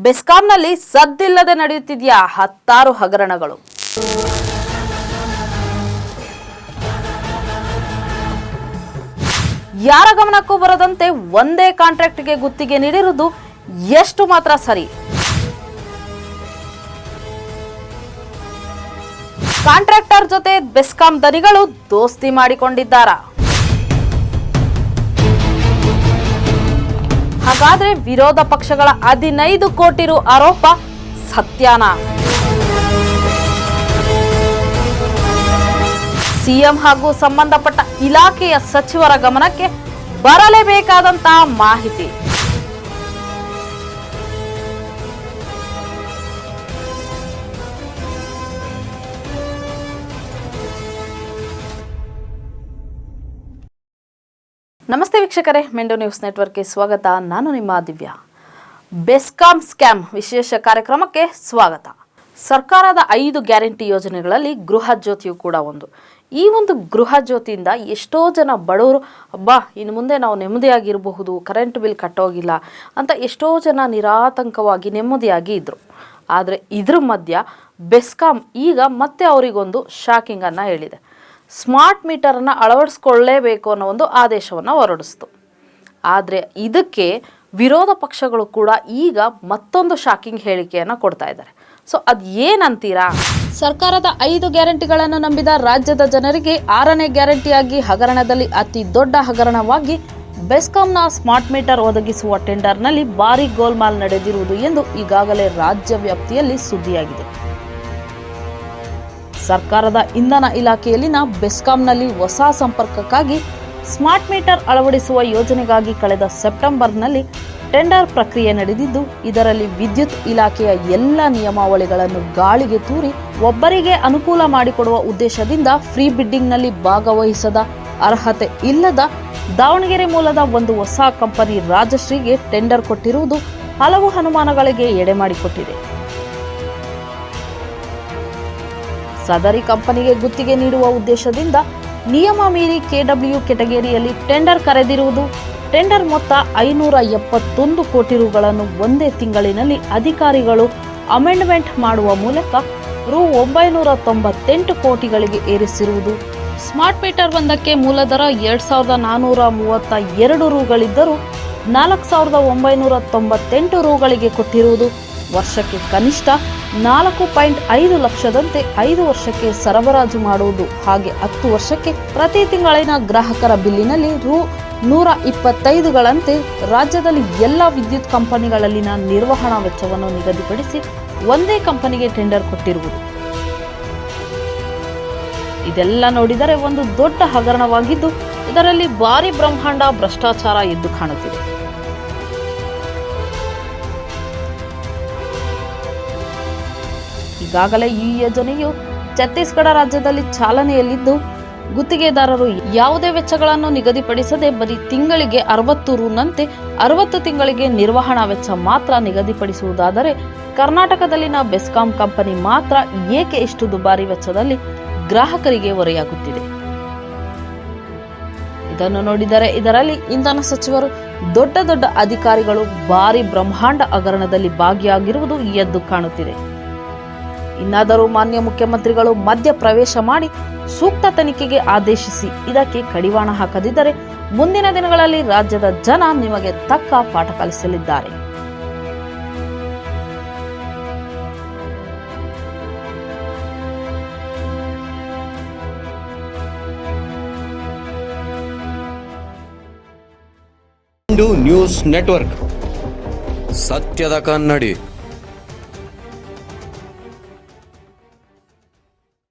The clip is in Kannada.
ಬೆಸ್ಕಾಂನಲ್ಲಿ ಸದ್ದಿಲ್ಲದೆ ನಡೆಯುತ್ತಿದೆಯಾ ಹತ್ತಾರು ಹಗರಣಗಳು. ಯಾರ ಗಮನಕ್ಕೂ ಬರದಂತೆ ಒಂದೇ ಕಾಂಟ್ರಾಕ್ಟ್ಗೆ ಗುತ್ತಿಗೆ ನೀಡಿರುವುದು ಎಷ್ಟು ಮಾತ್ರ ಸರಿ? ಕಾಂಟ್ರಾಕ್ಟರ್ ಜೊತೆ ಬೆಸ್ಕಾಂ ದನಿಗಳು ದೋಸ್ತಿ ಮಾಡಿಕೊಂಡಿದ್ದಾರಾ? ಹಾಗಾದ್ರೆ ವಿರೋಧ ಪಕ್ಷಗಳ 15 ಕೋಟಿ ರು ಆರೋಪ ಸತ್ಯನಾ? ಸಿಎಂ ಹಾಗೂ ಸಂಬಂಧಪಟ್ಟ ಇಲಾಖೆಯ ಸಚಿವರ ಗಮನಕ್ಕೆ ಬರಲೇಬೇಕಾದಂತಹ ಮಾಹಿತಿ. ನಮಸ್ತೆ ವೀಕ್ಷಕರೇ, ಮೆಂಡು ನ್ಯೂಸ್ ನೆಟ್ವರ್ಕ್ಗೆ ಸ್ವಾಗತ. ನಾನು ನಿಮ್ಮ ದಿವ್ಯಾ. ಬೆಸ್ಕಾಂ ಸ್ಕ್ಯಾಮ್ ವಿಶೇಷ ಕಾರ್ಯಕ್ರಮಕ್ಕೆ ಸ್ವಾಗತ. ಸರ್ಕಾರದ 5 ಗ್ಯಾರಂಟಿ ಯೋಜನೆಗಳಲ್ಲಿ ಗೃಹ ಜ್ಯೋತಿಯು ಕೂಡ ಒಂದು. ಈ ಒಂದು ಗೃಹ ಜ್ಯೋತಿಯಿಂದ ಎಷ್ಟೋ ಜನ ಬಡವರು ಇನ್ನು ಮುಂದೆ ನಾವು ನೆಮ್ಮದಿಯಾಗಿರಬಹುದು, ಕರೆಂಟ್ ಬಿಲ್ ಕಟ್ಟೋಗಿಲ್ಲ ಅಂತ ಎಷ್ಟೋ ಜನ ನಿರಾತಂಕವಾಗಿ ನೆಮ್ಮದಿಯಾಗಿ ಇದ್ರು. ಆದರೆ ಇದ್ರ ಮಧ್ಯ ಬೆಸ್ಕಾಂ ಈಗ ಮತ್ತೆ ಅವರಿಗೊಂದು ಶಾಕಿಂಗನ್ನು ಹೇಳಿದೆ. ಸ್ಮಾರ್ಟ್ ಮೀಟರನ್ನು ಅಳವಡಿಸ್ಕೊಳ್ಳೇಬೇಕು ಅನ್ನೋ ಒಂದು ಆದೇಶವನ್ನು ಹೊರಡಿಸ್ತು. ಆದರೆ ಇದಕ್ಕೆ ವಿರೋಧ ಪಕ್ಷಗಳು ಕೂಡ ಈಗ ಮತ್ತೊಂದು ಶಾಕಿಂಗ್ ಹೇಳಿಕೆಯನ್ನು ಕೊಡ್ತಾ ಇದ್ದಾರೆ. ಸೊ ಅದು ಏನಂತೀರಾ? ಸರ್ಕಾರದ 5 ಗ್ಯಾರಂಟಿಗಳನ್ನು ನಂಬಿದ ರಾಜ್ಯದ ಜನರಿಗೆ 6ನೇ ಗ್ಯಾರಂಟಿಯಾಗಿ ಹಗರಣದಲ್ಲಿ ಅತಿ ದೊಡ್ಡ ಹಗರಣವಾಗಿ ಬೆಸ್ಕಾಂನ ಸ್ಮಾರ್ಟ್ ಮೀಟರ್ ಒದಗಿಸುವ ಟೆಂಡರ್ನಲ್ಲಿ ಭಾರಿ ಗೋಲ್ಮಾಲ್ ನಡೆದಿರುವುದು ಎಂದು ಈಗಾಗಲೇ ರಾಜ್ಯ ವ್ಯಾಪ್ತಿಯಲ್ಲಿ ಸುದ್ದಿಯಾಗಿದೆ. ಸರ್ಕಾರದ ಇಂಧನ ಇಲಾಖೆಯಲ್ಲಿನ ಬೆಸ್ಕಾಂನಲ್ಲಿ ಹೊಸ ಸಂಪರ್ಕಕ್ಕಾಗಿ ಸ್ಮಾರ್ಟ್ ಮೀಟರ್ ಅಳವಡಿಸುವ ಯೋಜನೆಗಾಗಿ ಕಳೆದ ಸೆಪ್ಟೆಂಬರ್ನಲ್ಲಿ ಟೆಂಡರ್ ಪ್ರಕ್ರಿಯೆ ನಡೆದಿದ್ದು, ಇದರಲ್ಲಿ ವಿದ್ಯುತ್ ಇಲಾಖೆಯ ಎಲ್ಲ ನಿಯಮಾವಳಿಗಳನ್ನು ಗಾಳಿಗೆ ತೂರಿ ಒಬ್ಬರಿಗೆ ಅನುಕೂಲ ಮಾಡಿಕೊಡುವ ಉದ್ದೇಶದಿಂದ ಫ್ರೀ ಬಿಡ್ಡಿಂಗ್ನಲ್ಲಿ ಭಾಗವಹಿಸದ ಅರ್ಹತೆ ಇಲ್ಲದ ದಾವಣಗೆರೆ ಮೂಲದ ಒಂದು ಹೊಸ ಕಂಪನಿ ರಾಜಶ್ರೀಗೆ ಟೆಂಡರ್ ಕೊಟ್ಟಿರುವುದು ಹಲವು ಅನುಮಾನಗಳಿಗೆ ಎಡೆ ಮಾಡಿಕೊಟ್ಟಿದೆ. ಸದರಿ ಕಂಪನಿಗೆ ಗುತ್ತಿಗೆ ನೀಡುವ ಉದ್ದೇಶದಿಂದ ನಿಯಮ ಮೀರಿ ಕೆಡಬ್ಲ್ಯೂ ಕೆಟಗರಿಯಲ್ಲಿ ಟೆಂಡರ್ ಕರೆದಿರುವುದು, ಟೆಂಡರ್ ಮೊತ್ತ 571 ಕೋಟಿ ರುಗಳನ್ನು ಒಂದೇ ತಿಂಗಳಿನಲ್ಲಿ ಅಧಿಕಾರಿಗಳು ಅಮೆಂಡ್ಮೆಂಟ್ ಮಾಡುವ ಮೂಲಕ ರು 998 ಕೋಟಿಗಳಿಗೆ ಏರಿಸಿರುವುದು, ಸ್ಮಾರ್ಟ್ ಮೀಟರ್ ಒಂದಕ್ಕೆ ಮೂಲದರ 2432 ರುಗಳಿದ್ದರೂ 4998 ರುಗಳಿಗೆ ಕೊಟ್ಟಿರುವುದು, ವರ್ಷಕ್ಕೆ ಕನಿಷ್ಠ 4.5 ಲಕ್ಷದಂತೆ 5 ವರ್ಷಕ್ಕೆ ಸರಬರಾಜು ಮಾಡುವುದು, ಹಾಗೆ 10 ವರ್ಷಕ್ಕೆ ಪ್ರತಿ ತಿಂಗಳಿನ ಗ್ರಾಹಕರ ಬಿಲ್ಲಿನಲ್ಲಿ ರು 125ಗಳಂತೆ ರಾಜ್ಯದಲ್ಲಿ ಎಲ್ಲ ವಿದ್ಯುತ್ ಕಂಪನಿಗಳಲ್ಲಿನ ನಿರ್ವಹಣಾ ವೆಚ್ಚವನ್ನು ನಿಗದಿಪಡಿಸಿ ಒಂದೇ ಕಂಪನಿಗೆ ಟೆಂಡರ್ ಕೊಟ್ಟಿರುವುದು. ಇದೆಲ್ಲ ನೋಡಿದರೆ ಒಂದು ದೊಡ್ಡ ಹಗರಣವಾಗಿದ್ದು, ಇದರಲ್ಲಿ ಭಾರಿ ಬ್ರಹ್ಮಾಂಡ ಭ್ರಷ್ಟಾಚಾರ ಎದ್ದು ಕಾಣುತ್ತಿದೆ. ಈಗಾಗಲೇ ಈ ಯೋಜನೆಯು ಛತ್ತೀಸ್ಗಢ ರಾಜ್ಯದಲ್ಲಿ ಚಾಲನೆಯಲ್ಲಿದ್ದು, ಗುತ್ತಿಗೆದಾರರು ಯಾವುದೇ ವೆಚ್ಚಗಳನ್ನು ನಿಗದಿಪಡಿಸದೆ ಬರೀ ತಿಂಗಳಿಗೆ 60 ರುನಂತೆ 60 ತಿಂಗಳಿಗೆ ನಿರ್ವಹಣಾ ವೆಚ್ಚ ಮಾತ್ರ ನಿಗದಿಪಡಿಸುವುದಾದರೆ, ಕರ್ನಾಟಕದಲ್ಲಿನ ಬೆಸ್ಕಾಂ ಕಂಪನಿ ಮಾತ್ರ ಏಕೆ ಇಷ್ಟು ದುಬಾರಿ ವೆಚ್ಚದಲ್ಲಿ ಗ್ರಾಹಕರಿಗೆ ಹೊರೆಯಾಗುತ್ತಿದೆ? ಇದನ್ನು ನೋಡಿದರೆ ಇದರಲ್ಲಿ ಇಂಧನ ಸಚಿವರು, ದೊಡ್ಡ ದೊಡ್ಡ ಅಧಿಕಾರಿಗಳು ಭಾರಿ ಬ್ರಹ್ಮಾಂಡ ಹಗರಣದಲ್ಲಿ ಭಾಗಿಯಾಗಿರುವುದು ಎದ್ದು ಕಾಣುತ್ತಿದೆ. ಇನ್ನಾದರೂ ಮಾನ್ಯ ಮುಖ್ಯಮಂತ್ರಿಗಳು ಮಧ್ಯ ಪ್ರವೇಶ ಮಾಡಿ ಸೂಕ್ತ ತನಿಖೆಗೆ ಆದೇಶಿಸಿ ಇದಕ್ಕೆ ಕಡಿವಾಣ ಹಾಕದಿದ್ದರೆ ಮುಂದಿನ ದಿನಗಳಲ್ಲಿ ರಾಜ್ಯದ ಜನ ನಿಮಗೆ ತಕ್ಕ ಪಾಠ ಕಲಿಸಲಿದ್ದಾರೆ. ಮೆಂಡು ನ್ಯೂಸ್ ನೆಟ್ವರ್ಕ್, ಸತ್ಯದ ಕನ್ನಡಿ.